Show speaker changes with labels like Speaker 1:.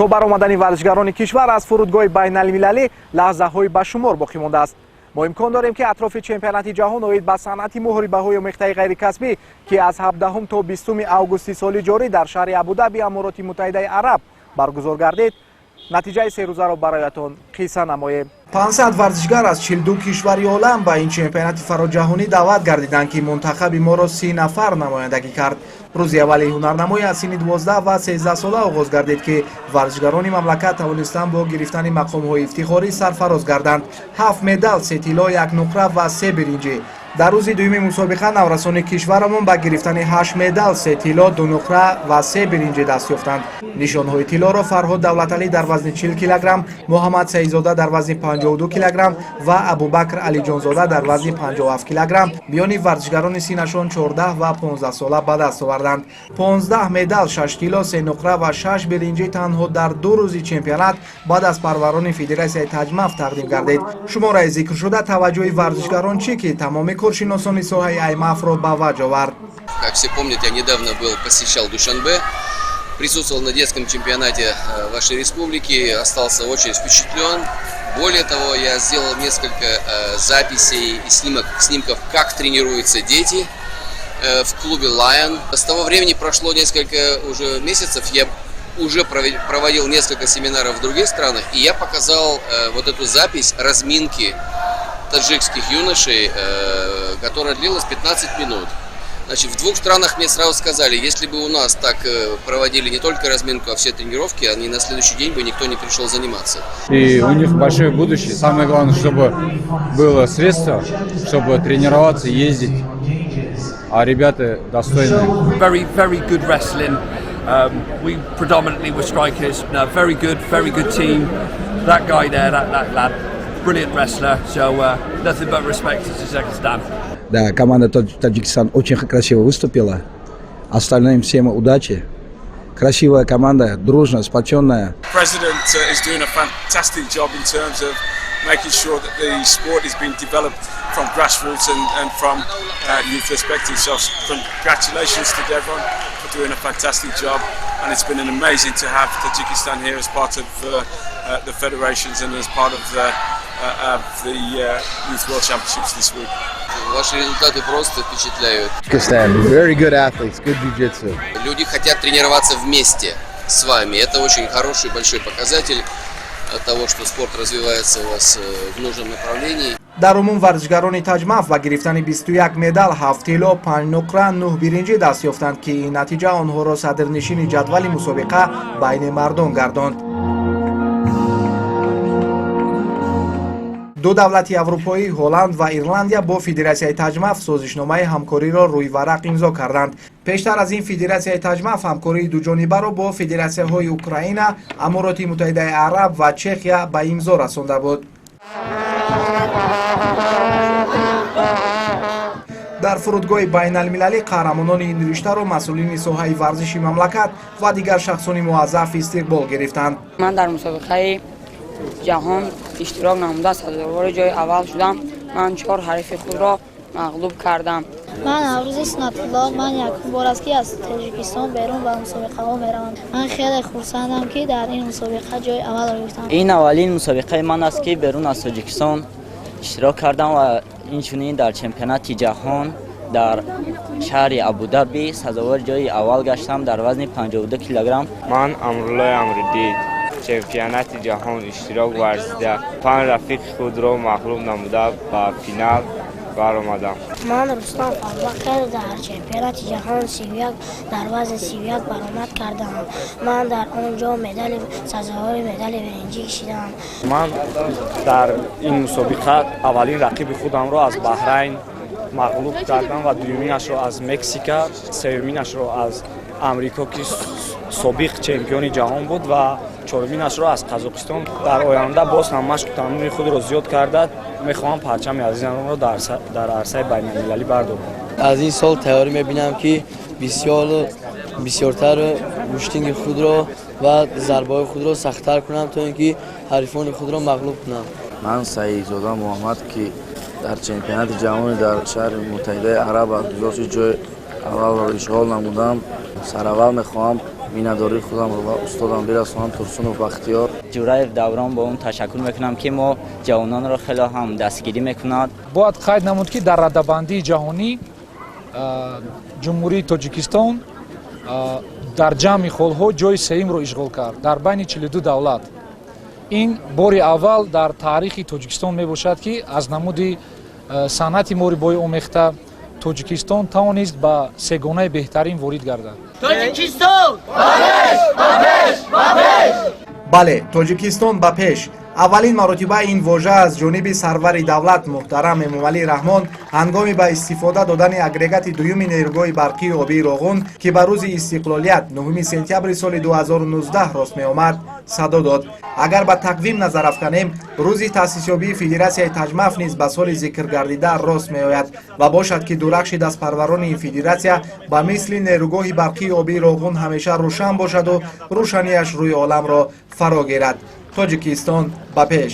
Speaker 1: то баромадани варзишгарони кишвар аз фурудгоҳи байналмилалӣ лаҳзаҳои ба шумор боқӣ мондааст. мо имкон дорем ки атрофи чемпионати ҷаҳон оид ба санъати муҳрибаҳои омехтаи ғайрикасбӣ ки аз 17 то 20 августи соли ҷорӣ дар шаҳри Абу-Даби Амороти Муттаҳидаи Араб баргузор гардид, натиҷаи серӯзаро бароятон қисса намоем. 500 варзишгар аз 42 кишвари олам ба ин чемпионати фароҷаҳонӣ даъват гардиданд ки мунтахаби моро 30 нафар намояндагӣ кард. рӯзи аввали ҳунарнамоӣ аз синни 12 ва 13 сола оғоз гардид ки варзишгарони мамлакат тавонистанд бо гирифтани мақомҳои ифтихорӣ сарфароз гарданд. 7 медал, 3 тилло, 1 нуқра ва 3 биринҷӣ. дар рӯзи дуюми мусобиқа наврасони кишварамон ба гирифтани 8 медал, 3 тилло, 2 нуқра ва 3 биринҷӣ даст ёфтанд. нишонҳои тиллоро Фарҳод Давлаталӣ дар вазни 40 килограмм, Муҳаммад Саидзода дар вазни 52 килограмм ва Абубакр Алиҷонзода дар вазни 57 килограмм биёни варзишгарони синнашон 14 ва 15 сола ба даст оварданд. 15 медал, 6 тилло, 3 нуқра ва 6 биринҷӣ танҳо дар 2 рӯзи чемпионат ба дастпарварони Федератсияи таҷмаф тақдим гардид. шумораи зикршуда таваҷҷӯҳи варзишгарон чӣ ки тамоми коршиносони соҳаи аймафро ба ваҷ овард.
Speaker 2: Как все помнят, я недавно посещал Душанбе, присутствовал на детском чемпионате вашей республики, остался очень впечатлен. Более того, я сделал несколько записей и снимков, как тренируются дети в клубе Lion. С того времени прошло несколько уже месяцев, я уже проводил несколько семинаров в других странах, и я показал вот эту запись разминки таджикских юношей, которая длилась 15 минут. Значит, в 2 странах мне сразу сказали, если бы у нас так проводили не только разминку, а все тренировки, они на следующий день бы никто не пришел заниматься.
Speaker 3: И у них большое будущее. Самое главное, чтобы было средство, чтобы тренироваться, ездить. А ребята достойные.
Speaker 4: Very good wrestling. We predominantly were strikers. No, very good team. That guy there, that lad, brilliant wrestler. So nothing but respect to Tajikistan.
Speaker 5: Да, команда Таджикистан очень красиво выступила. Остальным всем удачи. Красивая команда, дружная, сплоченная.
Speaker 6: President is doing a fantastic job in terms of making sure that the sport is being developed from grassroots and from youth perspective. So congratulations to Devon for doing a fantastic job, and it's been amazing to have Tajikistan here as part of the federations and as part of the Youth World Championships this week.
Speaker 2: Ваши результаты просто впечатляют.
Speaker 7: Very good athletes, good jiu-jitsu.
Speaker 2: Люди хотят тренироваться вместе с вами. Это очень хороший, большой показатель того, что спорт развивается у вас в нужном направлении.
Speaker 1: дар умум варзишгарони таҷмаф ба гирифтани 21 медал, 7 тилло, 5 нуқра, 9 биринҷӣ даст ёфтанд ки ин натиҷа онҳоро садрнишини ҷадвали мусобиқа байни мардон гардонд. ду давлати аврупоӣ, Ҳолланд ва Ирландия бо Федератсияи таҷмаф созишномаи ҳамкориро рӯи варақ имзо карданд. пештар аз ин Федератсияи таҷмаф ҳамкории дуҷонибаро бо Федератсияҳои Украина, Амороти Муттаҳидаи Араб ва Чехия ба имзо расонда буд. дар фурудгоҳи байналмилалӣ қаҳрамонони ин риштаро масъулини соҳаи варзиши мамлакат ва дигар шахсони муаззаф истиқбол гирифтанд.
Speaker 8: ман дар мусобиқаи ҷаҳон иштирок намуда сазовори ҷои аввал шудам. ман 4 ҳарифи худро мағлуб кардам.
Speaker 9: ман аврӯзи Сунатуллоҳ, ман якум бор аст ки аз Таҷикистон берун ба мусобиқаҳо меравам. ман хеле хурсандам ки дар ин мусобиқа ҷои аввалро гирифтам.
Speaker 10: ин аввалин мусобиқаи ман аст ки берун аз Тоҷикистон иштирок кардам ва инчунин дар чемпионати ҷаҳон дар шаҳри Абу-Даби сазовори ҷои аввал гаштам дар вазни 52 килограмм.
Speaker 11: ман Амруллои Амридӣ чемпионати ҷаҳон иштирок варзида 5 рафиқи худро мағлуб намуда ба финал баромадам.
Speaker 9: ман Рустам Фарбакер дар чемпионати ҷаҳон 31 дар вазни 31 баромад кардам. ман дар он ҷо сазовори медали биринҷӣ кишидам.
Speaker 12: ман дар ин мусобиқа аввалин рақиби худамро аз Баҳрайн мағлуб кардам ва дуюминашро аз Мексика, сеюминашро аз Амрико ки собиқ чемпиони ҷаҳон буд ва чоруминашро аз Қазоқистон. дар оянда боз ҳам машқу тамрини худро зиёд карда мехоҳам парчами азизамро дар арсаи байналмилалӣ бардорам.
Speaker 13: аз ин сол тайёрӣ мебинам ки бисёртар муштинги худро ва зарбаҳои худро сахттар кунам то ин ки ҳарифони худро мағлуб кунам.
Speaker 14: ман Саидзода Муҳаммад ки дар чемпионати ҷаҳони дар шаҳри Муттаҳидаи Араб аз гузошти ҷой
Speaker 13: аввал ишғол намудам. Сараввал мехоҳам миннатдории худамро ба устодам бирасонам Турсунов Бахтиёр.
Speaker 10: ҷураев даврон бо он ташаккур мекунам ки мо ҷавононро хело ҳам дастгирӣ мекунад.
Speaker 14: бояд қайд намуд ки дар раддабандии ҷаҳонӣ ҷумҳурии тоҷикистон дар ҷамъи холҳо ҷои сеюмро ишғол кард дар байни 42 давлат. ин бори аввал дар таърихи тоҷикистон мебошад ки аз намуди санъати морибои омехта тоҷикистон тавонист ба сегонаи беҳтарин ворид гардад.
Speaker 1: бале, тоҷикистон ба пеш. аввалин маротиба ин вожа аз ҷониби сарвари давлат муҳтарам эмомалӣ раҳмон ҳангоми ба истифода додани агрегати дуюми нерӯгоҳи барқии обии Роғун ки ба рӯзи истиқлолият 9 сентябри соли 2019 рост меомад садо дод. агар ба тақвим назар афканем, рӯзи таъсисёбии федератсияи таҷмаф низ ба соли зикргардида рост меояд ва бошад ки дурахши дастпарварони ин федератсия ба мисли нерӯгоҳи барқии обии Роғун ҳамеша рӯшан бошаду рӯшанияш рӯи оламро фаро гирад. Тоҷикистон ба пеш.